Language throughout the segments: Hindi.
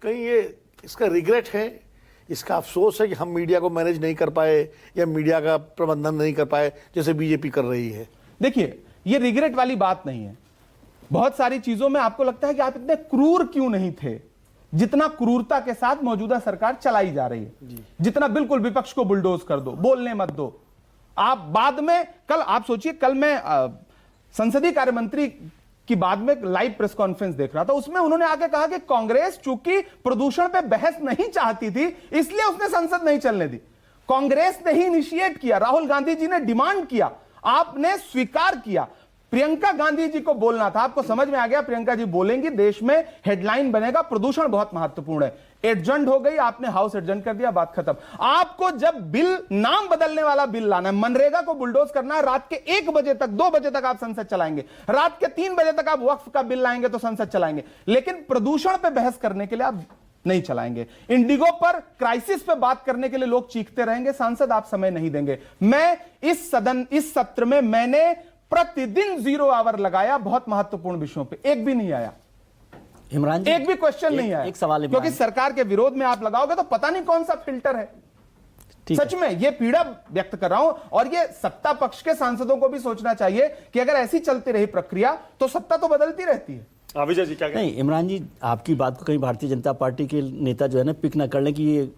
कहीं ये इसका रिग्रेट है, इसका अफसोस है कि हम मीडिया को मैनेज नहीं कर पाए या मीडिया का प्रबंधन नहीं कर पाए जैसे बीजेपी कर रही है? देखिए, ये रिग्रेट वाली बात नहीं है। बहुत सारी चीजों में आपको लगता है कि आप इतने क्रूर क्यों नहीं थे, जितना क्रूरता के साथ मौजूदा सरकार चलाई जा रही है, जितना बिल्कुल विपक्ष को बुलडोज कर दो, बोलने मत दो। आप बाद में, कल आप सोचिए, कल मैं संसदीय कार्य मंत्री की बाद में लाइव प्रेस कॉन्फ्रेंस देख रहा था, उसमें उन्होंने आके कहा कि कांग्रेस चूंकि प्रदूषण पे बहस नहीं चाहती थी इसलिए उसने संसद नहीं चलने दी। कांग्रेस ने ही इनिशिएट किया, राहुल गांधी जी ने डिमांड किया, आपने स्वीकार किया। प्रियंका गांधी जी को बोलना था, आपको समझ में आ गया, प्रियंका जी बोलेंगी, देश में हेडलाइन बनेगा प्रदूषण बहुत महत्वपूर्ण है। एडजंट हो गई, आपने हाउस एडजंट कर दिया, बात खत्म। आपको जब बिल, नाम बदलने वाला बिल लाना है, मनरेगा को बुलडोज करना है, रात के 1 बजे तक, 2 बजे तक आप संसद चलाएंगे, रात के 3 बजे तक आप वक्फ का बिल लाएंगे तो संसद चलाएंगे, लेकिन प्रदूषण पे बहस करने के लिए आप नहीं चलाएंगे। इंडिगो पर क्राइसिस पे बात करने के लिए लोग चीखते रहेंगे, सांसद आप समय नहीं देंगे। मैं इस सत्र में मैंने प्रतिदिन 0 आवर लगाया बहुत महत्वपूर्ण विषयों पे, एक भी नहीं आया, इमरान जी, एक भी क्वेश्चन नहीं आया। एक सवाल, क्योंकि सरकार के विरोध में आप लगाओगे तो पता नहीं कौन सा फिल्टर है। सच में ये पीड़ा व्यक्त कर रहा हूं, और ये सत्ता पक्ष के सांसदों को भी सोचना चाहिए कि अगर ऐसी चलती रही प्रक्रिया तो सत्ता तो बदलती रहती है। विजय जी क्या कहते हैं? नहीं, इमरान जी, आपकी बात को कहीं भारतीय जनता पार्टी के नेता जो है ना पिक ना कर लें कि ये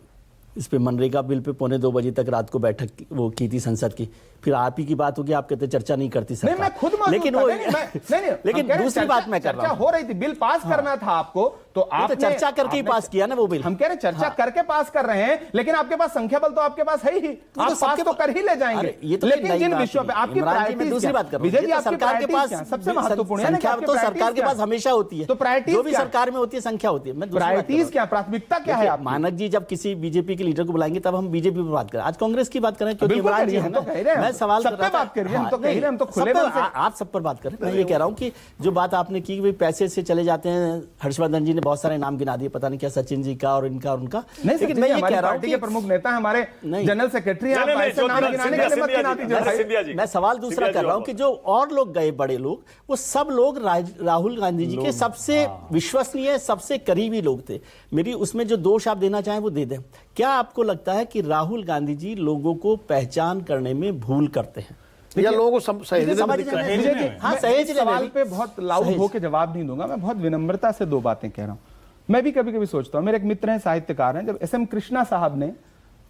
इस पे मनरेगा बिल पे 1:45 बजे तक रात को बैठक वो की थी संसद की, फिर आप ही की बात होगी, आप कहते चर्चा नहीं करती सरकार। नहीं, मैं खुद मौजूद लेकिन था, वो नहीं, लेकिन दूसरी बात मैं कर रहा हूं, हो रही थी, बिल पास करना था आपको, तो आपने चर्चा करके ही पास किया ना वो बिल। हम कह रहे चर्चा करके पास कर रहे हैं, लेकिन आपके पास संख्या बल तो आपके पास है ही, आप पास तो कर ही ले जाएंगे। लेकिन जिन विषयों पे आपकी प्रायोरिटी, दूसरी बात कर रहा हूं, विजय जी, सरकार के पास सबसे महत्वपूर्ण है, संख्या तो सरकार के पास हमेशा होती है, तो प्रायोरिटी जो भी सरकार में होती है संख्या होती है। प्रायोरिटीज क्या, प्राथमिकता क्या है? मानक जी जब किसी बीजेपी के लीडर को बुलाएंगे तब हम बीजेपी पर बात करें, आज कांग्रेस की बात करें, क्योंकि इमरान जी है ना, मैं सवाल कर रहा था, हम तो कह रहे हैं, हम तो खुले मन से आप सब पर बात करें। मैं ये कह रहा हूं कि जो बात आपने की भाई पैसे से चले जाते हैं, हर्षवर्धन जी ने बहुत सारे नाम गिना दिए, पता नहीं क्या सचिन जी का और इनका और उनका, लेकिन मैं ये कह रहा हूं कि प्रमुख नेता हमारे जनरल सेक्रेटरी, आप ऐसे नाम गिनाने के लिए मत गिना दीजिए। मैं सवाल दूसरा कर रहा हूं कि जो और लोग गए बड़े लोग, वो सब लोग राहुल गांधी जी के सबसे विश्वसनीय, सबसे करीबी लोग थे। मेरी उसमें जो दोष आप देना चाहें वो दे दें। क्या आपको लगता है कि राहुल गांधी जी लोगों को पहचान करने में भूल करते हैं या लोगों को सहेजने सवाल पे बहुत लाउड होकर जवाब नहीं दूंगा, मैं बहुत विनम्रता से 2 बातें कह रहा हूं। मैं भी कभी कभी सोचता हूं, मेरे एक मित्र हैं, साहित्यकार हैं, जब SM कृष्णा साहब ने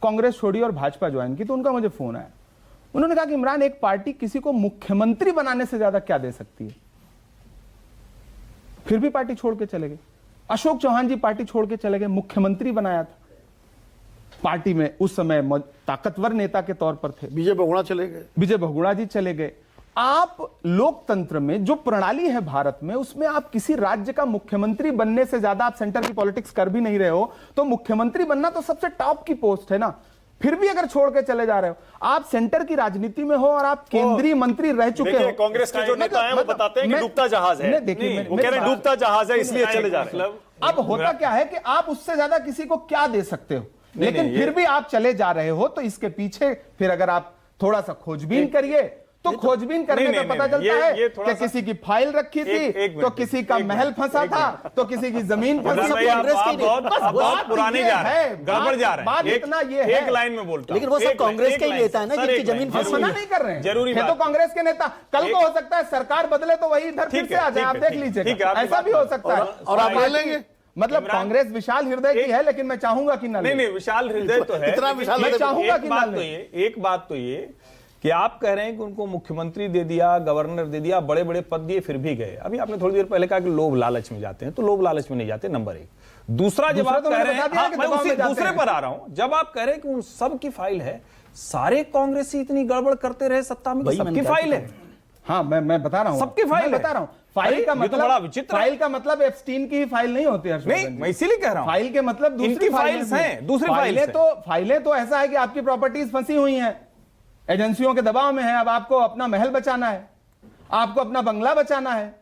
कांग्रेस छोड़ी और भाजपा ज्वाइन की तो उनका मुझे फोन आया, उन्होंने कहा कि इमरान, एक पार्टी किसी को मुख्यमंत्री बनाने से ज्यादा क्या दे सकती है? फिर भी पार्टी छोड़ के चले गए। अशोक चौहान जी पार्टी छोड़ के चले गए, मुख्यमंत्री बनाया था, पार्टी में उस समय ताकतवर नेता के तौर पर थे। विजय बहुगुणा चले गए, विजय बहुगुणा जी चले गए। आप लोकतंत्र में जो प्रणाली है भारत में, उसमें आप किसी राज्य का मुख्यमंत्री बनने से ज्यादा आप सेंटर की पॉलिटिक्स कर भी नहीं रहे हो, तो मुख्यमंत्री बनना तो सबसे टॉप की पोस्ट है ना। फिर भी अगर छोड़ के चले जा रहे हो, आप सेंटर की राजनीति में हो और आप केंद्रीय मंत्री रह चुके हो। कांग्रेस के जो नेता हैं वो बताते हैं कि डूबता जहाज है, वो कह रहे हैं डूबता जहाज है इसलिए चले जा रहे हैं। अब होता क्या है कि आप उससे ज्यादा किसी को क्या दे सकते हो, लेकिन फिर भी आप चले जा रहे हो, तो इसके पीछे फिर अगर आप थोड़ा सा खोजबीन करिए तो खोजबीन करने में पता चलता है कि किसी की फाइल रखी थी, तो किसी का महल फंसा था, तो किसी की जमीन फंसी। बहुत पुराने जा रहे हैं, गड़बड़ जा रहे हैं। बात इतना ये है, एक लाइन में बोलता हूं, लेकिन वो सब कांग्रेस के ही नेता है ना जिनकी जमीन फंसी। मना नहीं कर रहे हैं, जरूरी है तो कांग्रेस के नेता। कल को हो सकता है सरकार बदले तो वही इधर फिर से आ जाए, आप देख लीजिएगा, ऐसा भी हो सकता है। और आप ले लेंगे। मतलब कांग्रेस विशाल हृदय की है, लेकिन मैं चाहूंगा कि नहीं, विशाल हृदय तो है, इतना विशाल, मैं चाहूंगा कि एक बात तो ये कि आप कह रहे हैं कि उनको मुख्यमंत्री दे दिया, गवर्नर दे दिया, बड़े बड़े पद दिए, फिर भी गए। अभी आपने थोड़ी देर पहले कहा कि लोभ लालच में जाते हैं, तो लोभ लालच में नहीं जाते, नंबर 1। दूसरा जब आप कह रहे हैं, मैं उसी दूसरे पर आ रहा हूं, जब आप कह रहे हैं कि उन सब की फाइल है, सारे कांग्रेसी इतनी गड़बड़ करते रहे सत्ता में, सबकी फाइल है। हाँ, मैं बता रहा हूँ, सबकी फाइल बता रहा हूँ। फाइल का मतलब बड़ा विचित्र, फाइल का मतलब एप्स्टीन की ही फाइल नहीं होती है। नहीं, मैं इसीलिए कह रहा हूं, फाइल के मतलब दूसरी फाइल्स हैं, दूसरी फाइलें तो ऐसा है कि आपकी प्रॉपर्टीज फंसी हुई हैं, एजेंसियों के दबाव में है। अब आपको अपना महल बचाना है, आपको अपना बंगला बचाना है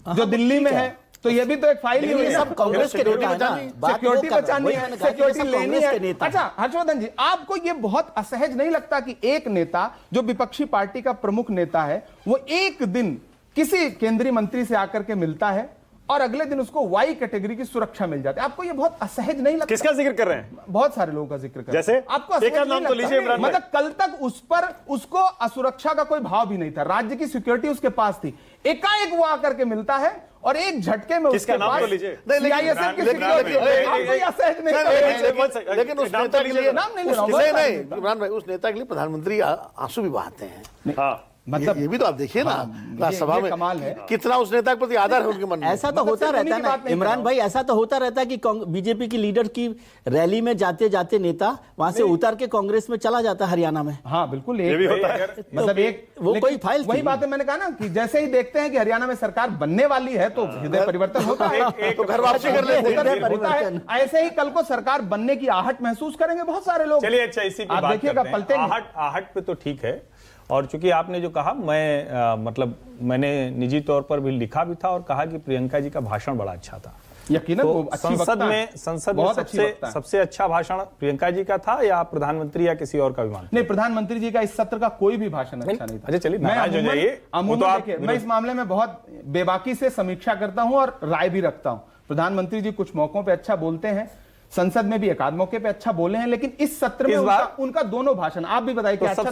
जो दिल्ली में है, तो ये भी तो एक फाइल ही हुई। सब कांग्रेस के नेता है ना, सिक्योरिटी बचानी है, सिक्योरिटी लेनी है। अच्छा हर्षवर्धन जी, आपको ये बहुत असहज नहीं लगता कि एक नेता जो विपक्षी पार्टी का प्रमुख नेता है, वो एक दिन किसी केंद्रीय मंत्री से आकर के मिलता है और अगले दिन उसको वाई कैटेगरी की सुरक्षा मिल जाती है। आपको ये बहुत असहज नहीं लगता? किसका जिक्र कर रहे हैं? बहुत सारे लोगों का जिक्र कर जैसे? आपको असहज एक आध नहीं नाम तो लगता? लीजिए इमरान भाई। मतलब कल तक उस पर उसको असुरक्षा का कोई भाव भी नहीं था, राज्य की सिक्योरिटी उसके पास थी, एकाएक वो आकर के मिलता है और एक झटके में किसका उसके नाम पास तो लीजिए। CISF की लेकिन- security- लेकिन- आपको ये असहज नहीं लगता? लेकिन उस नाम नेता तो के लीजिए लिए ना। नाम नहीं ले रहा हूं, नहीं बहुत नहीं सारे इमरान भाई, उस नेता के लिए प्रधानमंत्री आंसू भी बहाते हैं। हाँ, मतलब ये भी तो आप देखिए ना, राज्यसभा ये में कमाल है। कितना उस नेता के प्रति आदर है उनके मन में। ऐसा तो मतलब होता सिर्फ रहता उन्हीं है की ना बात नहीं कर इमरान रहा भाई, ऐसा तो होता रहता है कि बीजेपी की लीडर की रैली में जाते जाते नेता वहां से उतर के कांग्रेस में चला जाता है हरियाणा में। हाँ बिल्कुल, ये भी होता है। मतलब एक वो लेकिन कोई फाइल थी। वही बात है, मैंने कहा ना कि जैसे ही देखते हैं कि हरियाणा में सरकार बनने वाली है तो हृदय परिवर्तन होता है, तो घर वापसी कर लेते हैं। होता है। ऐसे ही कल को सरकार बनने की आहट महसूस करेंगे बहुत सारे लोग। चलिए अच्छा इसी पे आप बात देखिएगा, करते हैं। पलटेंगे। आहट पे तो ठीक है, और चूंकि आपने जो कहा, मैं मतलब मैंने निजी तौर पर भी लिखा भी था और कहा कि प्रियंका जी का भाषण बड़ा अच्छा था। यकीनन तो वो अच्छी संसद वक्ता में हैं। संसद में बहुत अच्छी वक्ता हैं। सबसे अच्छा भाषण प्रियंका जी का था या प्रधानमंत्री या किसी और का भी मानते? नहीं, प्रधानमंत्री जी का इस सत्र का कोई भी भाषण अच्छा नहीं था। अच्छा, चलिए, मैं नाराज हो अमूमन- जाइए, वो अमूमन तो आप देखिए, मैं इस मामले में बहुत बेबाकी से समीक्षा करता हूं और राय भी रखता हूं। प्रधानमंत्री जी कुछ मौकों पे अच्छा बोलते हैं, संसद में भी एक आध मौके पे अच्छा बोले हैं, लेकिन इस सत्र में इस बार- उनका दोनों भाषण, आप भी बताइए कि तो अच्छा